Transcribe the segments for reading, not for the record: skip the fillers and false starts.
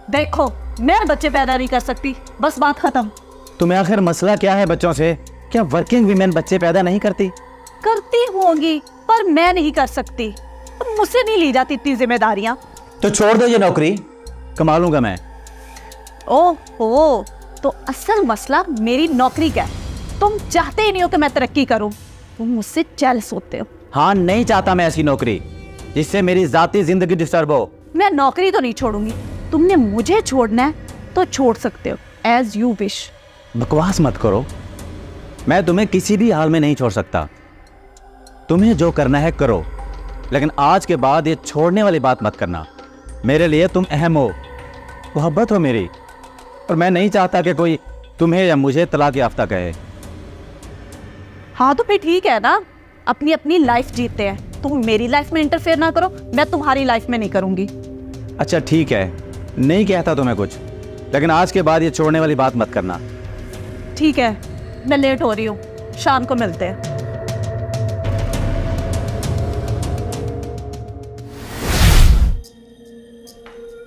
देखो, मैं बच्चे पैदा नहीं कर सकती, बस बात खत्म। तुम्हें आखिर मसला क्या है बच्चों से? क्या वर्किंग वीमेन बच्चे पैदा नहीं करती? करती होंगी, पर मैं नहीं कर सकती। मुझसे नहीं ली जाती इतनी जिम्मेदारियां। तो छोड़ दो ये नौकरी, कमा लूंगा मैं। ओहो, तो असल मसला मेरी नौकरी का है। तुम चाहते ही नहीं हो कि मैं तरक्की करूं, तुम मुझसे जेलस होते हो। हाँ, नहीं चाहता मैं ऐसी नौकरी जिससे मेरी जाती जिंदगी डिस्टर्ब हो। मैं नौकरी तो नहीं छोड़ूंगी। तुमने मुझे छोड़ना है तो छोड़ सकते हो, एज यू विश। बकवास मत करो, मैं तुम्हें किसी भी हाल में नहीं छोड़ सकता। तुम्हें जो करना है करो, लेकिन आज के बाद ये छोड़ने वाली बात मत करना। मेरे लिए तुम अहम हो, मोहब्बत हो मेरी, और मैं नहीं चाहता कि कोई तुम्हें या मुझे तलाक याफ्ता कहे। हाँ तो फिर ठीक है ना, अपनी अपनी लाइफ जीते हैं। तुम मेरी लाइफ में इंटरफेयर ना करो, मैं तुम्हारी लाइफ में नहीं करूंगी। अच्छा ठीक है, नहीं कहता तुम्हें कुछ, लेकिन आज के बाद ये छोड़ने वाली बात मत करना। ठीक है, मैं लेट हो रही हूँ, शाम को मिलते हैं।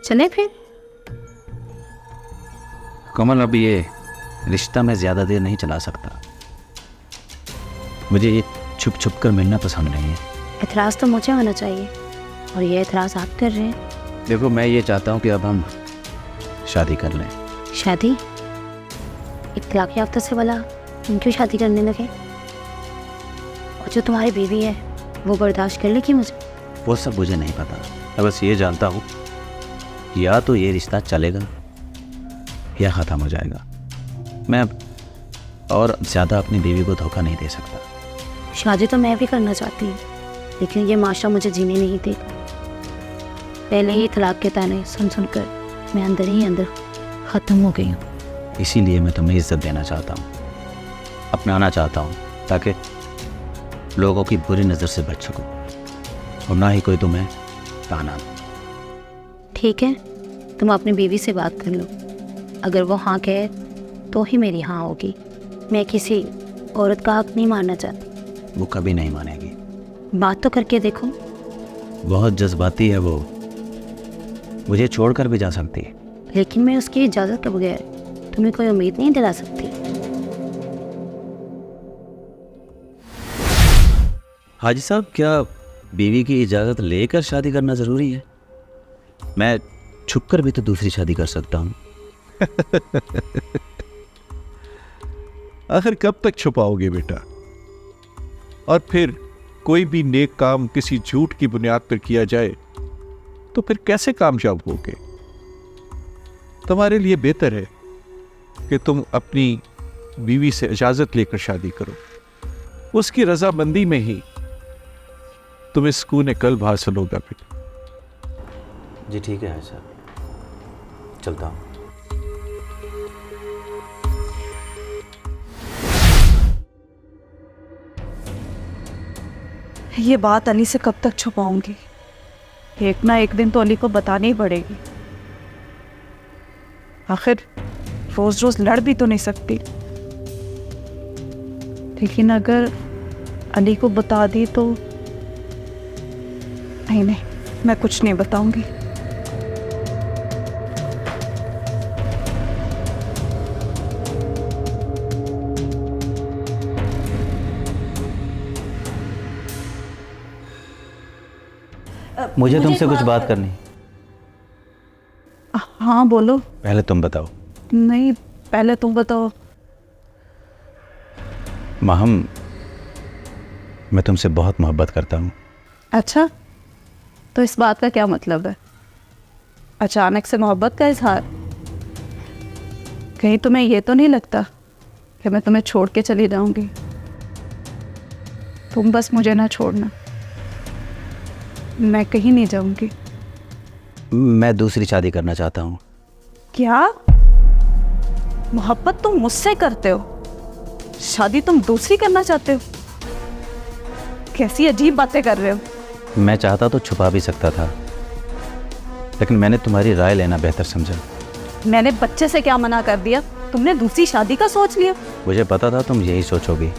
चले फिर। कमल, अब ये रिश्ता मैं ज्यादा देर नहीं चला सकता। मुझे ये छुप छुप कर मिलना पसंद नहीं है। एतराज़ तो मुझे होना चाहिए, और ये एतराज़ आप कर रहे हैं। देखो, मैं ये चाहता हूँ कि अब हम शादी कर लें। शादी? एक तलाक याफ्ता से वाला तुम क्यों शादी करने लगे? और जो तुम्हारी बीवी है वो बर्दाश्त कर लेगी मुझे? वो सब मुझे नहीं पता, मैं बस ये जानता हूँ या तो ये रिश्ता चलेगा या ख़त्म हो जाएगा। मैं अब और ज़्यादा अपनी बीवी को धोखा नहीं दे सकता। शादी तो मैं भी करना चाहती हूँ, लेकिन ये माशरा मुझे जीने नहीं देगा। पहले ही तलाक के ताने सुन सुनकर मैं अंदर ही अंदर ख़त्म हो गई हूँ। इसीलिए मैं तुम्हें इज्जत देना चाहता हूँ, अपनाना चाहता हूँ, ताकि लोगों की बुरी नज़र से बच सकूँ और ना ही कोई तुम्हें ताना। ठीक है, तुम अपनी बीवी से बात कर लो। अगर वो हाँ कहे तो ही मेरी हाँ होगी। मैं किसी औरत का हक नहीं मानना चाहती। वो कभी नहीं मानेगी। बात तो करके देखो। बहुत जज्बाती है वो, मुझे छोड़कर भी जा सकती है। लेकिन मैं उसकी इजाज़त के बगैर तुम्हें कोई उम्मीद नहीं दिला सकती। हाजी साहब, क्या बीवी की इजाज़त लेकर शादी करना ज़रूरी है? मैं छुपकर भी तो दूसरी शादी कर सकता हूँ। आखिर कब तक छुपाओगे बेटा? और फिर कोई भी नेक काम किसी झूठ की बुनियाद पर किया जाए तो फिर कैसे कामयाब होगे? तुम्हारे लिए बेहतर है कि तुम अपनी बीवी से इजाजत लेकर शादी करो। उसकी रजामंदी में ही तुम्हें सुकून कल्ब हासिल होगा बेटा। जी ठीक है सर, चलता हूँ। ये बात अली से कब तक छुपाऊंगी? एक ना एक दिन तो अली को बतानी ही पड़ेगी। आखिर रोज रोज लड़ भी तो नहीं सकती। लेकिन अगर अली को बता दी तो नहीं, मैं कुछ नहीं बताऊंगी। मुझे तुमसे कुछ बात करनी। हाँ बोलो। पहले तुम बताओ। नहीं, पहले तुम बताओ। माहम, मैं तुमसे बहुत मोहब्बत करता हूँ। अच्छा, तो इस बात का क्या मतलब है? अचानक से मोहब्बत का इजहार? कहीं तुम्हें ये तो नहीं लगता कि मैं तुम्हें छोड़ के चली जाऊंगी? तुम बस मुझे ना छोड़ना, मैं कहीं नहीं जाऊंगी। मैं दूसरी शादी करना चाहता हूँ। क्या मोहब्बत तुम मुझसे करते हो, शादी तुम दूसरी करना चाहते हो? कैसी अजीब बातें कर रहे हो। मैं चाहता तो छुपा भी सकता था, लेकिन मैंने तुम्हारी राय लेना बेहतर समझा। मैंने बच्चे से क्या मना कर दिया? तुमने दूसरी शादी का सोच लिया। मुझे पता था तुम यही सोचोगी।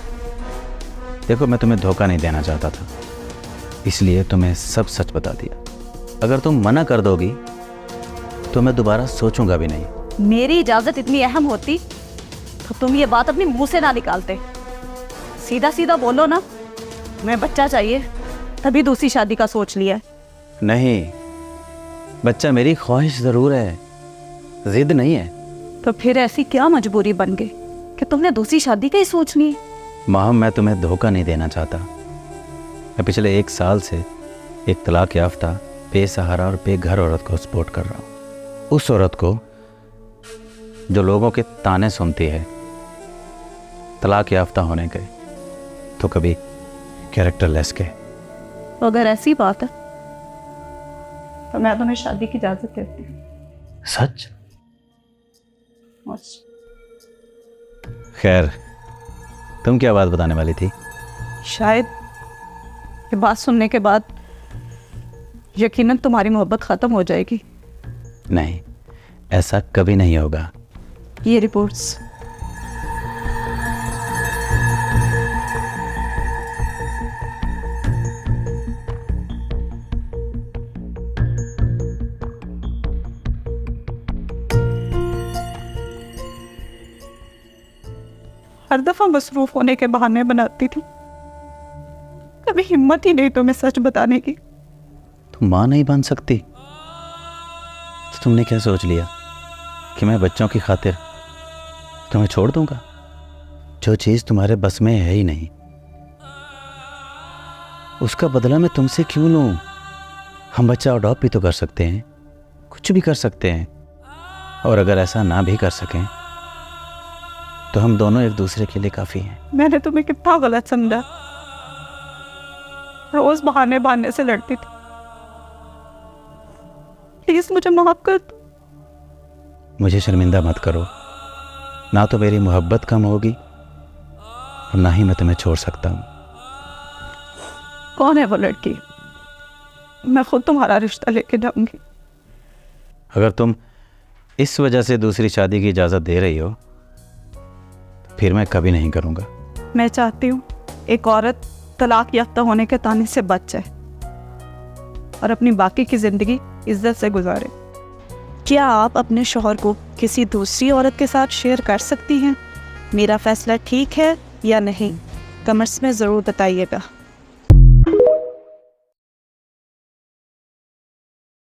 देखो, मैं तुम्हें धोखा नहीं देना चाहता था, इसलिए तुम्हें सब सच बता दिया। अगर तुम मना कर दोगी तो मैं दोबारा सोचूंगा भी नहीं। मेरी इजाजत इतनी अहम होती तो तुम ये बात अपने मुंह से ना निकालते। सीधा सीधा बोलो ना, मैं बच्चा चाहिए तभी दूसरी शादी का सोच लिया है। नहीं, बच्चा मेरी ख्वाहिश ज़रूर है, जिद नहीं है। तो फिर ऐसी क्या मजबूरी बन गई कि तुमने दूसरी शादी का ही सोच ली? माहम, मैं तुम्हें धोखा नहीं देना चाहता। मैं पिछले 1 साल से एक तलाक याफ्ता, बेसहारा और बेघर औरत को सपोर्ट कर रहा हूँ। उस औरत को जो लोगों के ताने सुनती है, तलाक याफ्ता होने के तो कभी कैरेक्टरलेस के। अगर ऐसी बात है तो मैं तुम्हें शादी की इजाजत देती हूँ। सच? खैर, तुम क्या बात बताने वाली थी? शायद ये बात सुनने के बाद यकीनन तुम्हारी मोहब्बत ख़त्म हो जाएगी। नहीं, ऐसा कभी नहीं होगा। ये रिपोर्ट्स हर दफा मसरूफ होने के बहाने बनाती थी, कभी हिम्मत ही नहीं तुम्हें सच बताने की। तुम माँ नहीं बन सकती तो तुमने क्या सोच लिया कि मैं बच्चों की खातिर तुम्हें छोड़ दूंगा? जो चीज़ तुम्हारे बस में है ही नहीं, उसका बदला मैं तुमसे क्यों लूं? हम बच्चा अडॉप्ट भी तो कर सकते हैं, कुछ भी कर सकते हैं। और अगर ऐसा ना भी कर सकें तो हम दोनों एक दूसरे के लिए काफ़ी हैं। मैंने तुम्हें कितना गलत समझा, रोज बहाने से लड़ती थी। प्लीज मुझे माफ कर दो। मुझे शर्मिंदा मत करो, ना तो मेरी मोहब्बत कम होगी और ना ही मैं तुम्हें छोड़ सकता हूँ। कौन है वो लड़की? मैं खुद तुम्हारा रिश्ता लेके जाऊंगी। अगर तुम इस वजह से दूसरी शादी की इजाज़त दे रही हो तो फिर मैं कभी नहीं करूँगा। मैं चाहती हूँ एक औरत तलाक याफ्ता होने के ताने से बच जाए और अपनी बाकी की ज़िंदगी इज्जत से गुजारे। क्या आप अपने शौहर को किसी दूसरी औरत के साथ शेयर कर सकती हैं? मेरा फैसला ठीक है या नहीं, कमेंट्स में ज़रूर बताइएगा।